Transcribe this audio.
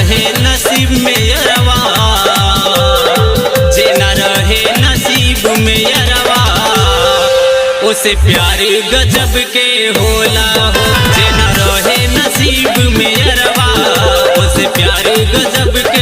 रहे नसीब में यरवा, जे न रहे नसीब में यरवा, उसे प्यार गजब के होला हो। जे न रहे नसीब में यरवा, उसे प्यार गजब के